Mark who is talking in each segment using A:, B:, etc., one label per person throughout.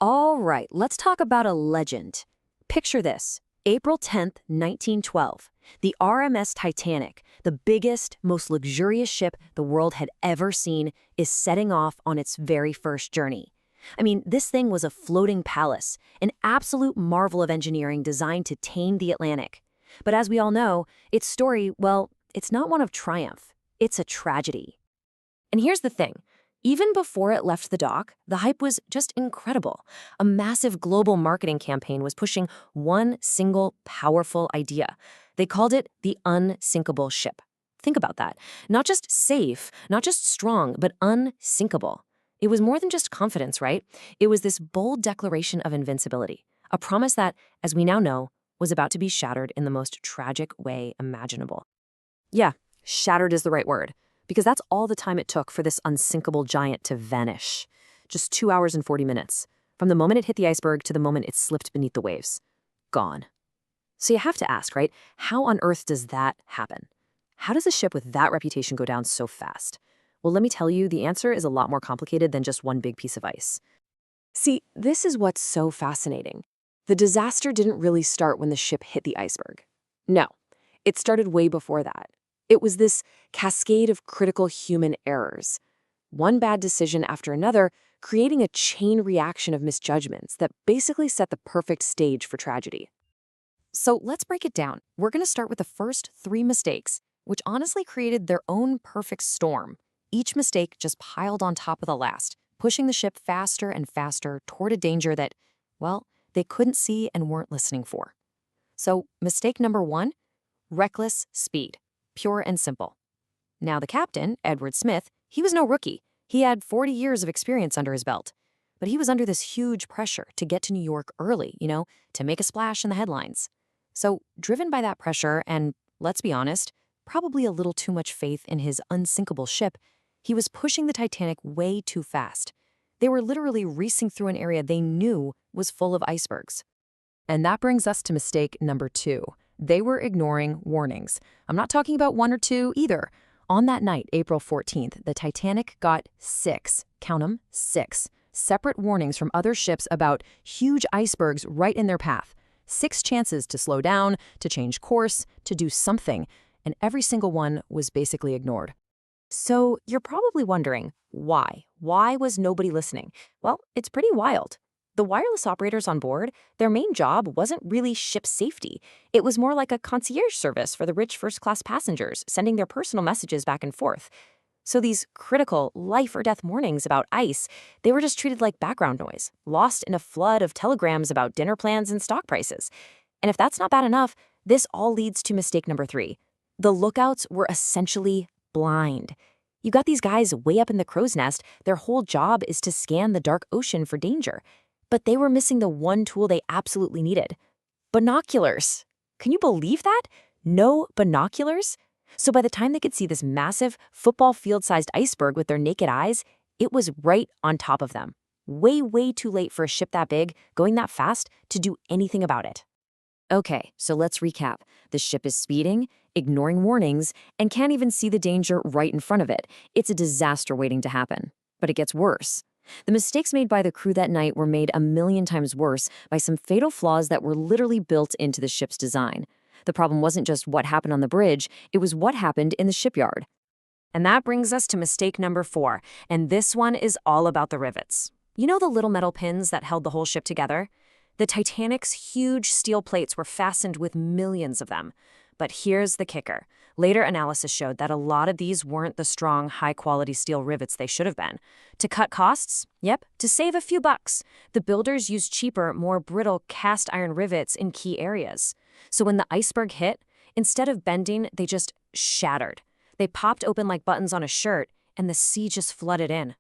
A: All right, let's talk about a legend. Picture this. April 10th, 1912. The RMS Titanic, the biggest, most luxurious ship the world had ever seen, is setting off on its very first journey. I mean, this thing was a floating palace, an absolute marvel of engineering designed to tame the Atlantic. But as we all know, its story, well, it's not one of triumph. It's a tragedy. And here's the thing. Even before it left the dock, the hype was just incredible. A massive global marketing campaign was pushing one single powerful idea. They called it the unsinkable ship. Think about that. Not just safe, not just strong, but unsinkable. It was more than just confidence, right? It was this bold declaration of invincibility, a promise that, as we now know, was about to be shattered in the most tragic way imaginable. Yeah, shattered is the right word, because that's all the time it took for this unsinkable giant to vanish. Just 2 hours and 40 minutes, from the moment it hit the iceberg to the moment it slipped beneath the waves. Gone. So you have to ask, right? How on earth does that happen? How does a ship with that reputation go down so fast? Well, let me tell you, the answer is a lot more complicated than just one big piece of ice. See, this is what's so fascinating. The disaster didn't really start when the ship hit the iceberg. No, it started way before that. It was this cascade of critical human errors. One bad decision after another, creating a chain reaction of misjudgments that basically set the perfect stage for tragedy. So let's break it down. We're going to start with the first 3 mistakes, which honestly created their own perfect storm. Each mistake just piled on top of the last, pushing the ship faster and faster toward a danger that, well, they couldn't see and weren't listening for. So mistake number 1, reckless speed. Pure and simple. Now the captain, Edward Smith, he was no rookie. He had 40 years of experience under his belt. But he was under this huge pressure to get to New York early, to make a splash in the headlines. So driven by that pressure and, let's be honest, probably a little too much faith in his unsinkable ship, he was pushing the Titanic way too fast. They were literally racing through an area they knew was full of icebergs. And that brings us to mistake number 2. They were ignoring warnings. I'm not talking about 1 or 2 either. On that night, April 14th, the Titanic got 6, count 'em, 6, separate warnings from other ships about huge icebergs right in their path. 6 chances to slow down, to change course, to do something, and every single one was basically ignored. So you're probably wondering, why? Why was nobody listening? Well, it's pretty wild. The wireless operators on board, their main job wasn't really ship safety. It was more like a concierge service for the rich first-class passengers, sending their personal messages back and forth. So these critical life-or-death warnings about ice, they were just treated like background noise, lost in a flood of telegrams about dinner plans and stock prices. And if that's not bad enough, this all leads to mistake number 3. The lookouts were essentially blind. You got these guys way up in the crow's nest, their whole job is to scan the dark ocean for danger. But they were missing the one tool they absolutely needed. Binoculars. Can you believe that? No binoculars? So by the time they could see this massive, football field-sized iceberg with their naked eyes, it was right on top of them. Way, way too late for a ship that big, going that fast, to do anything about it. Okay, so let's recap. The ship is speeding, ignoring warnings, and can't even see the danger right in front of it. It's a disaster waiting to happen. But it gets worse. The mistakes made by the crew that night were made a million times worse by some fatal flaws that were literally built into the ship's design. The problem wasn't just what happened on the bridge, it was what happened in the shipyard. And that brings us to mistake number 4, and this one is all about the rivets. You know the little metal pins that held the whole ship together? The Titanic's huge steel plates were fastened with millions of them. But here's the kicker. Later analysis showed that a lot of these weren't the strong, high-quality steel rivets they should have been. To cut costs? Yep, to save a few bucks. The builders used cheaper, more brittle cast iron rivets in key areas. So when the iceberg hit, instead of bending, they just shattered. They popped open like buttons on a shirt, and the sea just flooded in.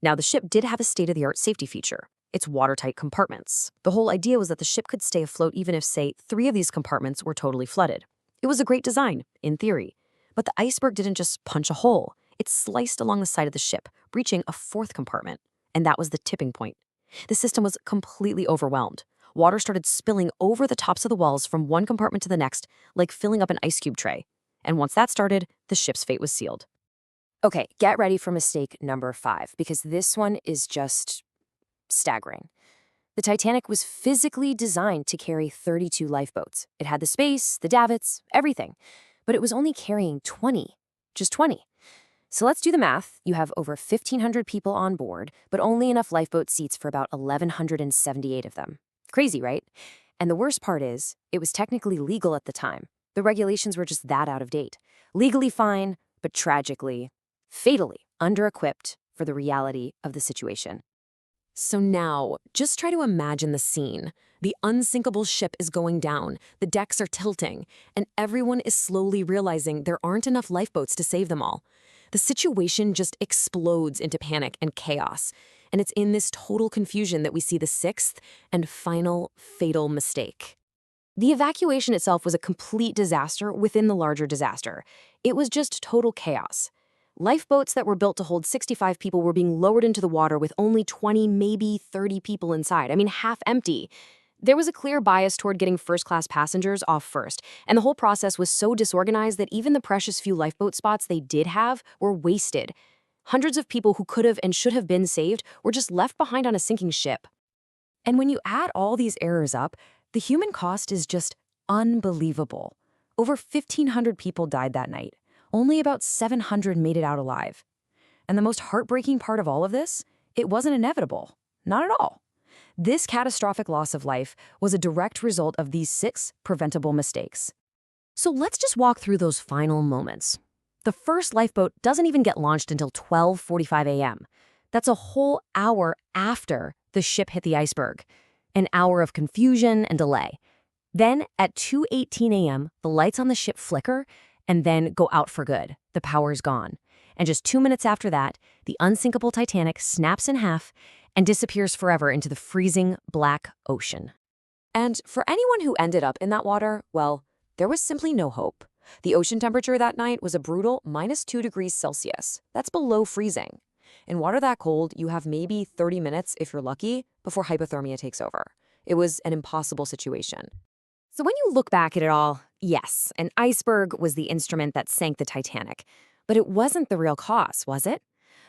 A: Now, the ship did have a state-of-the-art safety feature. Its watertight compartments. The whole idea was that the ship could stay afloat even if, say, 3 of these compartments were totally flooded. It was a great design, in theory. But the iceberg didn't just punch a hole. It sliced along the side of the ship, breaching a 4th compartment. And that was the tipping point. The system was completely overwhelmed. Water started spilling over the tops of the walls from one compartment to the next, like filling up an ice cube tray. And once that started, the ship's fate was sealed. Okay, get ready for mistake number 5, because this one is just staggering. The Titanic was physically designed to carry 32 lifeboats. It had the space, the davits, everything. But it was only carrying 20. Just 20. So let's do the math. You have over 1,500 people on board, but only enough lifeboat seats for about 1,178 of them. Crazy, right? And the worst part is, it was technically legal at the time. The regulations were just that out of date. Legally fine, but tragically, fatally under-equipped for the reality of the situation. So now, just try to imagine the scene. The unsinkable ship is going down, the decks are tilting, and everyone is slowly realizing there aren't enough lifeboats to save them all. The situation just explodes into panic and chaos, and it's in this total confusion that we see the sixth and final fatal mistake. The evacuation itself was a complete disaster within the larger disaster. It was just total chaos. Lifeboats that were built to hold 65 people were being lowered into the water with only 20, maybe 30 people inside. I mean, half empty. There was a clear bias toward getting first-class passengers off first, and the whole process was so disorganized that even the precious few lifeboat spots they did have were wasted. Hundreds of people who could have and should have been saved were just left behind on a sinking ship. And when you add all these errors up, the human cost is just unbelievable. Over 1,500 people died that night. Only about 700 made it out alive. And the most heartbreaking part of all of this, it wasn't inevitable. Not at all. This catastrophic loss of life was a direct result of these 6 preventable mistakes. So let's just walk through those final moments. The first lifeboat doesn't even get launched until 12:45 a.m. That's a whole hour after the ship hit the iceberg. An hour of confusion and delay. Then at 2:18 a.m., the lights on the ship flicker and then go out for good. The power's gone. And just 2 minutes after that, the unsinkable Titanic snaps in half and disappears forever into the freezing black ocean. And for anyone who ended up in that water, well, there was simply no hope. The ocean temperature that night was a brutal -2 degrees Celsius. That's below freezing. In water that cold, you have maybe 30 minutes, if you're lucky, before hypothermia takes over. It was an impossible situation. So when you look back at it all, yes, an iceberg was the instrument that sank the Titanic. But it wasn't the real cause, was it?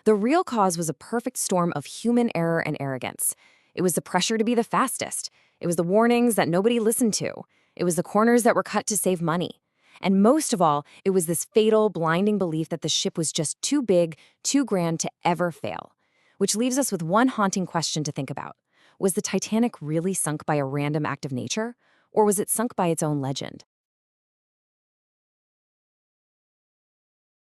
A: The real cause was a perfect storm of human error and arrogance. It was the pressure to be the fastest. It was the warnings that nobody listened to. It was the corners that were cut to save money. And most of all, it was this fatal, blinding belief that the ship was just too big, too grand to ever fail. Which leaves us with one haunting question to think about. Was the Titanic really sunk by a random act of nature? Or was it sunk by its own legend?